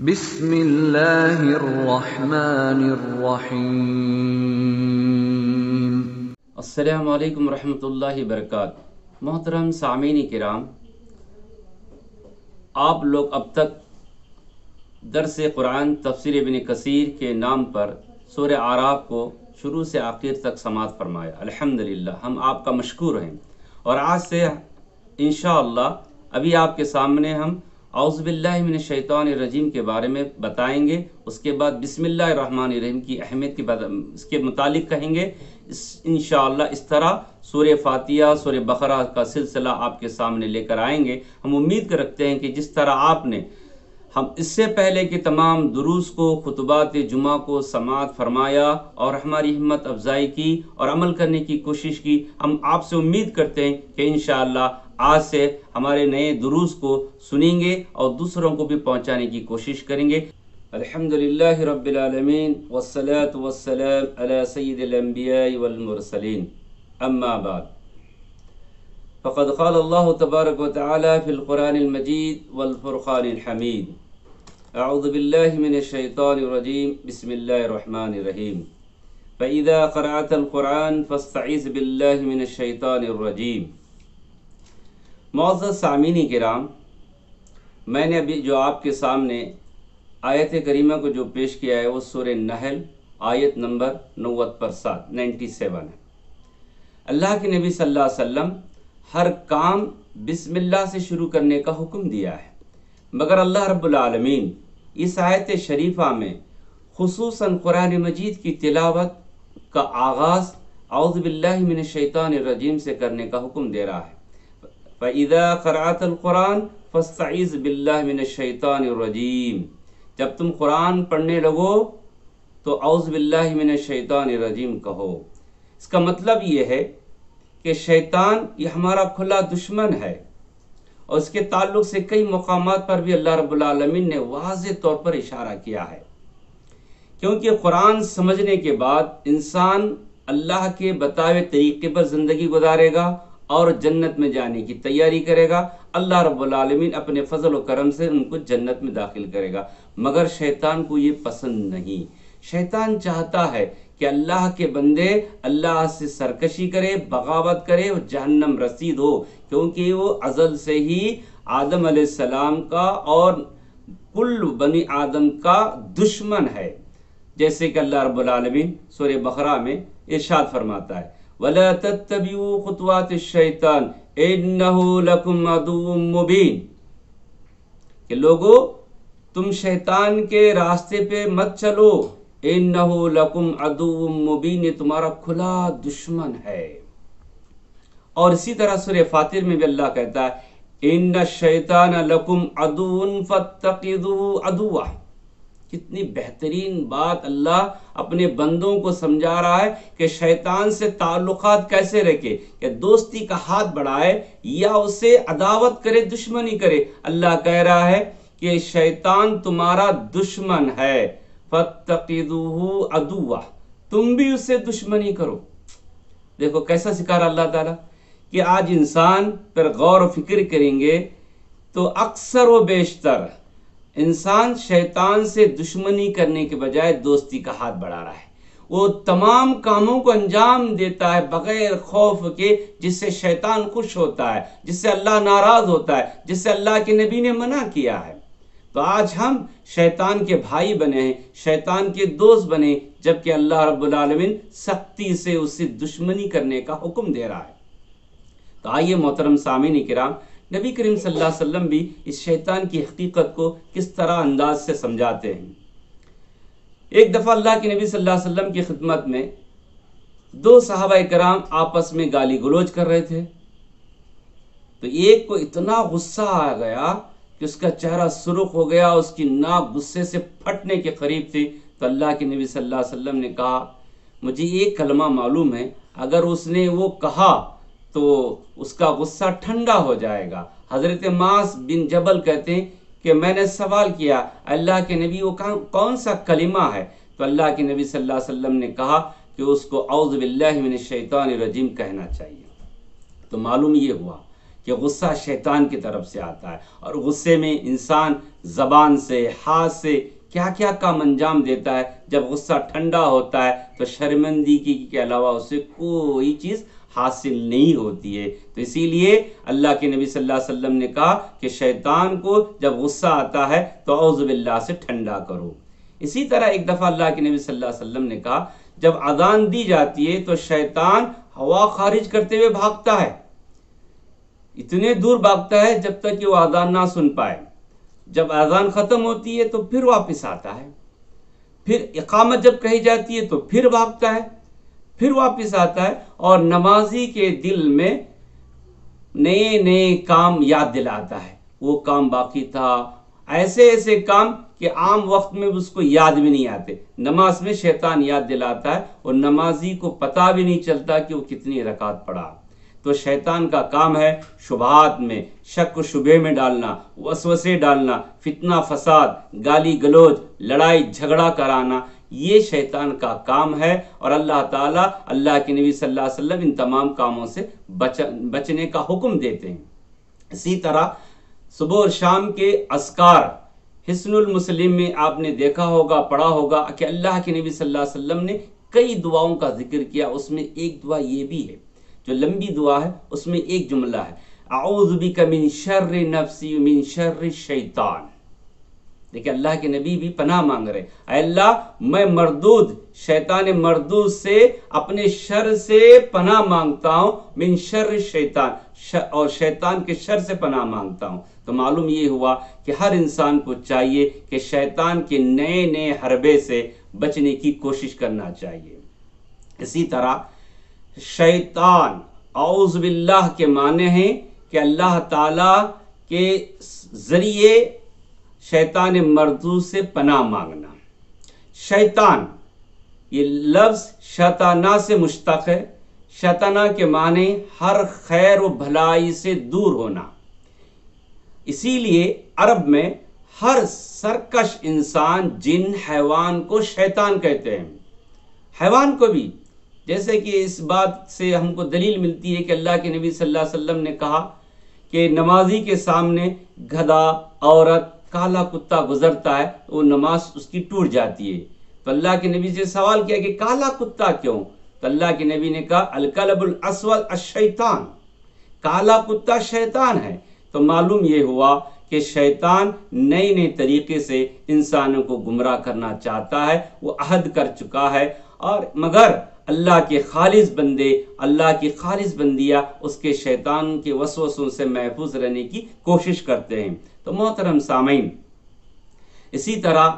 بسم اللہ الرحمن الرحیم۔ السلام علیکم ورحمۃ اللہ وبرکاتہ۔ محترم سامعین کرام، آپ لوگ اب تک درس قرآن تفسیر ابن کثیر کے نام پر سورہ اعراف کو شروع سے آخر تک سماعت فرمایا۔ الحمدللہ، ہم آپ کا مشکور ہیں، اور آج سے انشاءاللہ ابھی آپ کے سامنے ہم اعوذ باللہ من الشیطان الرجیم کے بارے میں بتائیں گے، اس کے بعد بسم اللہ الرحمن الرحیم کی اہمیت اس کے متعلق کہیں گے۔ انشاءاللہ اس طرح سورہ فاتحہ، سورہ بقرہ کا سلسلہ آپ کے سامنے لے کر آئیں گے۔ ہم امید رکھتے ہیں کہ جس طرح آپ نے ہم اس سے پہلے کہ تمام دروس کو، خطبات جمعہ کو سماعت فرمایا اور ہماری ہمت افزائی کی اور عمل کرنے کی کوشش کی، ہم آپ سے امید کرتے ہیں کہ انشاءاللہ آج سے ہمارے نئے دروس کو سنیں گے اور دوسروں کو بھی پہنچانے کی کوشش کریں گے۔ الحمدللہ رب العالمین والصلاة والسلام علی سید الانبیاء والمرسلین، اما بعد، فقد قال اللہ تبارک وتعالی فی القرآن المجید والفرقان الحمید، اعوذ باللہ من الشیطان الرجیم، بسم اللہ الرحمن الرحیم، فإذا قرأت القرآن فاستعذ باللہ من الشیطان الرجیم۔ معزز سامعین کرام، میں نے ابھی جو آپ کے سامنے آیت کریمہ کو جو پیش کیا ہے وہ سورہ نحل آیت نمبر 97 ہے۔ اللہ کے نبی صلی اللہ علیہ وسلم ہر کام بسم اللہ سے شروع کرنے کا حکم دیا ہے، مگر اللہ رب العالمین اس آیت شریفہ میں خصوصاً قرآن مجید کی تلاوت کا آغاز اعوذ باللہ من الشیطان الرجیم سے کرنے کا حکم دے رہا ہے۔ فَإِذَا قَرَأْتَ الْقُرْآنَ فَاسْتَعِذْ بِاللَّهِ مِنَ الشَّيْطَانِ الرَّجِيمِ، جب تم قرآن پڑھنے لگو تو اعوذ باللہ من الشیطان الرجیم کہو۔ اس کا مطلب یہ ہے کہ شیطان یہ ہمارا کھلا دشمن ہے، اور اس کے تعلق سے کئی مقامات پر بھی اللہ رب العالمین نے واضح طور پر اشارہ کیا ہے، کیونکہ قرآن سمجھنے کے بعد انسان اللہ کے بتائے طریقے پر زندگی گزارے گا اور جنت میں جانے کی تیاری کرے گا۔ اللہ رب العالمین اپنے فضل و کرم سے ان کو جنت میں داخل کرے گا، مگر شیطان کو یہ پسند نہیں۔ شیطان چاہتا ہے کہ اللہ کے بندے اللہ سے سرکشی کرے، بغاوت کرے اور جہنم رسید ہو، کیونکہ وہ ازل سے ہی آدم علیہ السلام کا اور کل بنی آدم کا دشمن ہے، جیسے کہ اللہ رب العالمین سورہ بقرہ میں ارشاد فرماتا ہے، وَلَا تَتَّبِعُوا خُطُوَاتِ الشَّيْطَانِ إِنَّهُ لَكُمْ عَدُوٌّ مُّبِينٌ، کہ لوگو تم شیطان کے راستے پہ مت چلو، إِنَّهُ لَكُمْ عَدُوٌّ مُّبِينٌ، یہ تمہارا کھلا دشمن ہے۔ اور اسی طرح سورہ فاتر میں بھی اللہ کہتا ہے إِنَّ الشَّيْطَانَ لَكُمْ عَدُوٌّ فَاتَّخِذُوهُ عَدُوًّا۔ کتنی بہترین بات اللہ اپنے بندوں کو سمجھا رہا ہے کہ شیطان سے تعلقات کیسے رکھے، کہ دوستی کا ہاتھ بڑھائے یا اسے عداوت کرے، دشمنی کرے۔ اللہ کہہ رہا ہے کہ شیطان تمہارا دشمن ہے، فَاتَّخِذُوهُ عَدُوًّا، تم بھی اس سے دشمنی کرو۔ دیکھو کیسا سکھا رہا اللہ تعالیٰ کہ آج انسان پر غور و فکر کریں گے تو اکثر و بیشتر انسان شیطان سے دشمنی کرنے کے بجائے دوستی کا ہاتھ بڑھا رہا ہے۔ وہ تمام کاموں کو انجام دیتا ہے بغیر خوف کے جس سے شیطان خوش ہوتا ہے، جس سے اللہ ناراض ہوتا ہے، جس سے اللہ کے نبی نے منع کیا ہے۔ تو آج ہم شیطان کے بھائی بنے ہیں، شیطان کے دوست بنے، جبکہ اللہ رب العالمین سختی سے اس سے دشمنی کرنے کا حکم دے رہا ہے۔ تو آئیے محترم سامعین کرام، نبی کریم صلی اللہ علیہ وسلم بھی اس شیطان کی حقیقت کو کس طرح انداز سے سمجھاتے ہیں۔ ایک دفعہ اللہ کے نبی صلی اللہ علیہ وسلم کی خدمت میں دو صحابہ کرام آپس میں گالی گلوچ کر رہے تھے، تو ایک کو اتنا غصہ آ گیا کہ اس کا چہرہ سرخ ہو گیا، اس کی ناک غصے سے پھٹنے کے قریب تھی۔ تو اللہ کے نبی صلی اللہ علیہ وسلم نے کہا، مجھے ایک کلمہ معلوم ہے، اگر اس نے وہ کہا تو اس کا غصہ ٹھنڈا ہو جائے گا۔ حضرت معاذ بن جبل کہتے ہیں کہ میں نے سوال کیا، اللہ کے نبی وہ کون سا کلمہ ہے؟ تو اللہ کے نبی صلی اللہ علیہ وسلم نے کہا کہ اس کو اعوذ باللہ من الشیطان الرجیم کہنا چاہیے۔ تو معلوم یہ ہوا کہ غصہ شیطان کی طرف سے آتا ہے، اور غصے میں انسان زبان سے، ہاتھ سے کیا کیا کام انجام دیتا ہے۔ جب غصہ ٹھنڈا ہوتا ہے تو شرمندگی کے علاوہ اسے کوئی چیز حاصل نہیں ہوتی ہے۔ تو اسی لیے اللہ کے نبی صلی اللہ علیہ وسلم نے کہا کہ شیطان کو جب غصہ آتا ہے تو اعوذ باللہ سے ٹھنڈا کرو۔ اسی طرح ایک دفعہ اللہ کے نبی صلی اللہ علیہ وسلم نے کہا جب اذان دی جاتی ہے تو شیطان ہوا خارج کرتے ہوئے بھاگتا ہے، اتنے دور بھاگتا ہے جب تک کہ وہ اذان نہ سن پائے۔ جب اذان ختم ہوتی ہے تو پھر واپس آتا ہے، پھر اقامت جب کہی جاتی ہے تو پھر بھاگتا ہے، پھر واپس آتا ہے، اور نمازی کے دل میں نئے نئے کام یاد دلاتا ہے۔ وہ کام باقی تھا، ایسے ایسے کام کہ عام وقت میں اس کو یاد بھی نہیں آتے، نماز میں شیطان یاد دلاتا ہے، اور نمازی کو پتہ بھی نہیں چلتا کہ وہ کتنی رکعت پڑھا۔ تو شیطان کا کام ہے شبہات میں، شک و شبہ میں ڈالنا، وسوسے ڈالنا، فتنہ فساد، گالی گلوچ، لڑائی جھگڑا کرانا، یہ شیطان کا کام ہے، اور اللہ تعالیٰ اللہ کے نبی صلی اللہ علیہ وسلم ان تمام کاموں سے بچنے کا حکم دیتے ہیں۔ اسی طرح صبح اور شام کے اذکار، حسن المسلم میں آپ نے دیکھا ہوگا، پڑھا ہوگا کہ اللہ کے نبی صلی اللہ علیہ وسلم نے کئی دعاؤں کا ذکر کیا۔ اس میں ایک دعا یہ بھی ہے جو لمبی دعا ہے، اس میں ایک جملہ ہے اعوذ بک من شر نفسی من شر الشیطان۔ دیکھیں اللہ کے نبی بھی پناہ مانگ رہے، اے اللہ میں مردود شیطان مردود سے اپنے شر سے پناہ مانگتا ہوں، من شر الشیطان، اور شیطان کے شر سے پناہ مانگتا ہوں۔ تو معلوم یہ ہوا کہ ہر انسان کو چاہیے کہ شیطان کے نئے نئے حربے سے بچنے کی کوشش کرنا چاہیے۔ اسی طرح شیطان اعوذ باللہ کے معنی ہیں کہ اللہ تعالی کے ذریعے شیطان مردود سے پناہ مانگنا۔ شیطان یہ لفظ شیطانہ سے مشتق ہے۔ شیطانہ کے معنی ہر خیر و بھلائی سے دور ہونا۔ اسی لیے عرب میں ہر سرکش انسان، جن، حیوان کو شیطان کہتے ہیں۔ حیوان کو بھی، جیسے کہ اس بات سے ہم کو دلیل ملتی ہے کہ اللہ کے نبی صلی اللہ علیہ وسلم نے کہا کہ نمازی کے سامنے گدھا، عورت، کالا کتا گزرتا ہے وہ نماز اس کی ٹوٹ جاتی ہے۔ تو اللہ کے نبی سے سوال کیا کہ کالا کتا کیوں؟ تو اللہ کے نبی نے کہا الکلب الاسود الشیطان، کالا کتا شیطان ہے۔ تو معلوم یہ ہوا کہ شیطان نئے نئے طریقے سے انسانوں کو گمراہ کرنا چاہتا ہے، وہ عہد کر چکا ہے، اور مگر اللہ کے خالص بندے، اللہ کی خالص بندیاں اس کے شیطان کے وسوسوں سے محفوظ رہنے کی کوشش کرتے ہیں۔ تو محترم سامعین، اسی طرح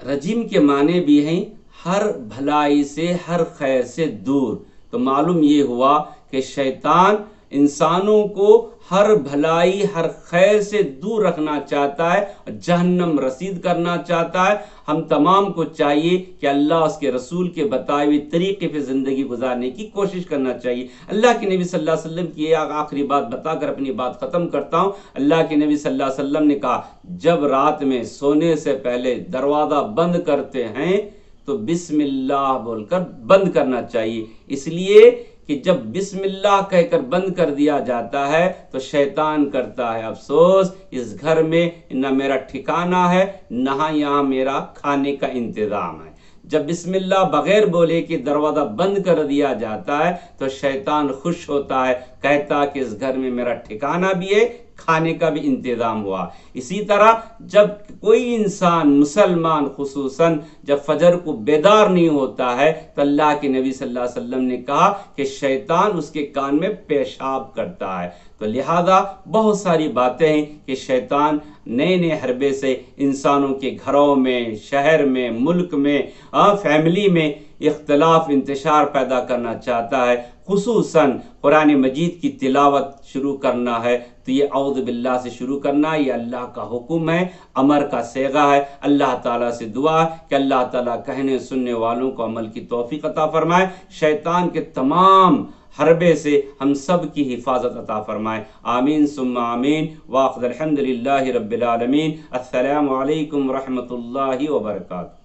رجیم کے معنی بھی ہیں ہر بھلائی سے، ہر خیر سے دور۔ تو معلوم یہ ہوا کہ شیطان انسانوں کو ہر بھلائی، ہر خیر سے دور رکھنا چاہتا ہے، جہنم رسید کرنا چاہتا ہے۔ ہم تمام کو چاہیے کہ اللہ اس کے رسول کے بتائے ہوئے طریقے پہ زندگی گزارنے کی کوشش کرنا چاہیے۔ اللہ کے نبی صلی اللہ علیہ وسلم کی آخری بات بتا کر اپنی بات ختم کرتا ہوں۔ اللہ کے نبی صلی اللہ علیہ وسلم نے کہا جب رات میں سونے سے پہلے دروازہ بند کرتے ہیں تو بسم اللہ بول کر بند کرنا چاہیے، اس لیے کہ جب بسم اللہ کہہ کر بند کر دیا جاتا ہے تو شیطان کرتا ہے افسوس، اس گھر میں نہ میرا ٹھکانہ ہے، نہ یہاں میرا کھانے کا انتظام ہے۔ جب بسم اللہ بغیر بولے کہ دروازہ بند کر دیا جاتا ہے تو شیطان خوش ہوتا ہے، کہتا کہ اس گھر میں میرا ٹھکانہ بھی ہے، کھانے کا بھی انتظام ہوا۔ اسی طرح جب کوئی انسان مسلمان خصوصاً جب فجر کو بیدار نہیں ہوتا ہے تو اللہ کے نبی صلی اللہ علیہ وسلم نے کہا کہ شیطان اس کے کان میں پیشاب کرتا ہے۔ تو لہذا بہت ساری باتیں ہیں کہ شیطان نئے نئے حربے سے انسانوں کے گھروں میں، شہر میں، ملک میں، فیملی میں اختلاف، انتشار پیدا کرنا چاہتا ہے۔ خصوصاً قرآن مجید کی تلاوت شروع کرنا ہے تو یہ اعوذ باللہ سے شروع کرنا، یہ اللہ کا حکم ہے، امر کا صیغہ ہے۔ اللہ تعالیٰ سے دعا کہ اللہ تعالیٰ کہنے سننے والوں کو عمل کی توفیق عطا فرمائے، شیطان کے تمام حربے سے ہم سب کی حفاظت عطا فرمائے، آمین ثم آمین، واخر الحمد للہ رب العالمین۔ السلام علیکم ورحمۃ اللہ وبرکاتہ۔